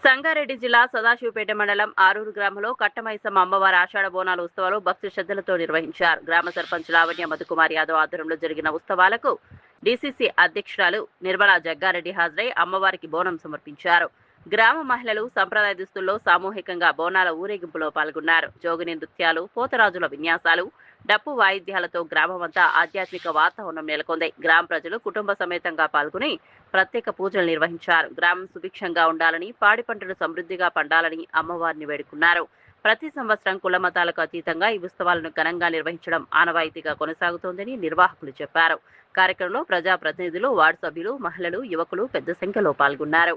సంగారెడ్డి జిల్లా సదాశివపేట మండలం ఆరూరు గ్రామంలో కట్టమైసమ్మ అమ్మవారి ఆషాఢ బోనాల ఉత్సవాలు భక్తి శ్రద్ధలతో నిర్వహించారు. గ్రామ సర్పంచ్ లావణ్య మధుకుమార్ యాదవ్ ఆధ్వర్యంలో జరిగిన ఉత్సవాలకు డీసీసీ అధ్యక్షురాలు నిర్మలా జగ్గారెడ్డి హాజరై అమ్మవారికి బోనం సమర్పించారు. గ్రామ మహిళలు సంప్రదాయ దుస్తుల్లో సామూహికంగా బోనాల ఊరేగింపులో పాల్గొన్నారు. జోగిని నృత్యాలు, పోతరాజుల విన్యాసాలు, డప్పు వాయిద్యాలతో గ్రామమంతా ఆధ్యాత్మిక వాతావరణం నెలకొంది. గ్రామ ప్రజలు కుటుంబ సమేతంగా పాల్గొని ప్రత్యేక పూజలు నిర్వహించారు. గ్రామం సుభిక్షంగా ఉండాలని, పాడి పంటలు సమృద్ధిగా పండాలని అమ్మవారిని వేడుకున్నారు. ప్రతి సంవత్సరం కుల మతాలకు అతీతంగా ఈ ఉత్సవాలను ఘనంగా నిర్వహించడం ఆనవాయితీగా కొనసాగుతోందని నిర్వాహకులు చెప్పారు. కార్యక్రమంలో ప్రజాప్రతినిధులు, వార్డు సభ్యులు, మహిళలు, యువకులు పెద్ద సంఖ్యలో పాల్గొన్నారు.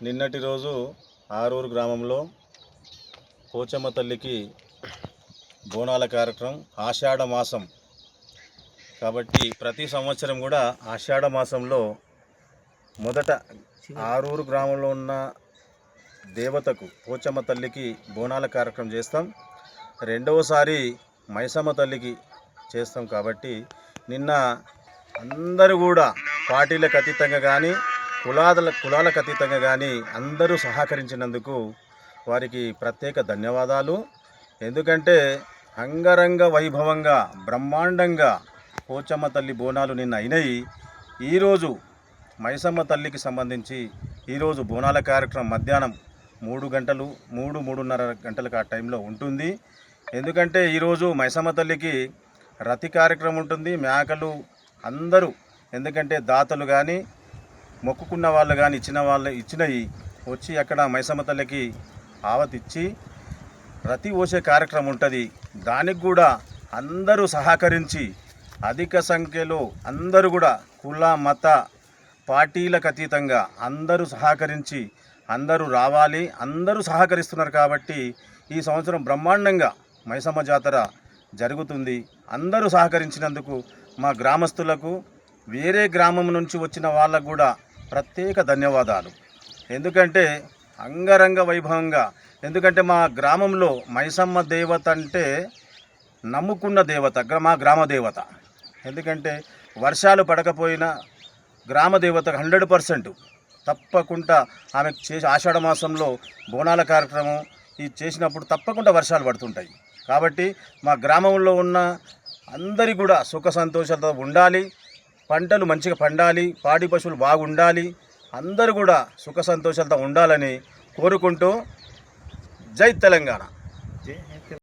నిన్నటి రోజు ఆరూరు గ్రామంలో పోచమ్మ తల్లికి బోనాల కార్యక్రమం ఆషాఢ మాసం కాబట్టి ప్రతి సంవత్సరం కూడా ఆషాఢ మాసంలో మొదట ఆరూరు గ్రామంలో ఉన్న దేవతకు పోచమ్మ తల్లికి బోనాల కార్యక్రమం చేస్తాం. రెండవసారి మైసమ్మ తల్లికి చేస్తాం. కాబట్టి నిన్న అందరూ కూడా పార్టీలకు అతీతంగా కానీ కులాలకు అతీతంగా కానీ అందరూ సహకరించినందుకు వారికి ప్రత్యేక ధన్యవాదాలు. ఎందుకంటే అంగరంగ వైభవంగా బ్రహ్మాండంగా పోచమ్మ తల్లి బోనాలు నిన్న అయినాయి. ఈరోజు మైసమ్మ తల్లికి సంబంధించి ఈరోజు బోనాల కార్యక్రమం మధ్యాహ్నం 3:30 గంటలకు ఆ టైంలో ఉంటుంది. ఎందుకంటే ఈరోజు మైసమ్మ తల్లికి రతి కార్యక్రమం ఉంటుంది. మేకలు అందరూ, ఎందుకంటే దాతలు కానీ మొక్కుకున్న వాళ్ళు కానీ ఇచ్చినవి వచ్చి అక్కడ మైసమ్మ తల్లికి ఆవతిచ్చి రతి పోసే కార్యక్రమం ఉంటుంది. దానికి కూడా అందరూ సహకరించి అధిక సంఖ్యలో అందరూ కూడా కుల మత పార్టీలకు అతీతంగా అందరూ సహకరించి అందరూ రావాలి, అందరూ సహకరిస్తున్నారు కాబట్టి ఈ సంవత్సరం బ్రహ్మాండంగా మైసమ్మ జాతర జరుగుతుంది. అందరూ సహకరించినందుకు మా గ్రామస్తులకు, వేరే గ్రామం నుంచి వచ్చిన వాళ్ళకు కూడా ప్రత్యేక ధన్యవాదాలు. ఎందుకంటే అంగరంగ వైభవంగా, ఎందుకంటే మా గ్రామంలో మైసమ్మ దేవత అంటే నమ్ముకున్న దేవత, మా గ్రామ దేవత. ఎందుకంటే వర్షాలు పడకపోయినా గ్రామ దేవత 100% తప్పకుండా ఆమె చేసి ఆషాఢ మాసంలో బోనాల కార్యక్రమం ఇది చేసినప్పుడు తప్పకుండా వర్షాలు పడుతుంటాయి. కాబట్టి మా గ్రామంలో ఉన్న అందరి కూడా సుఖ సంతోషాలతో ఉండాలి, పంటలు మంచిగా పండాలి, పాడి పశువులు బాగుండాలి, అందరూ కూడా సుఖ సంతోషాలతో ఉండాలని కోరుకుంటూ జై తెలంగాణ.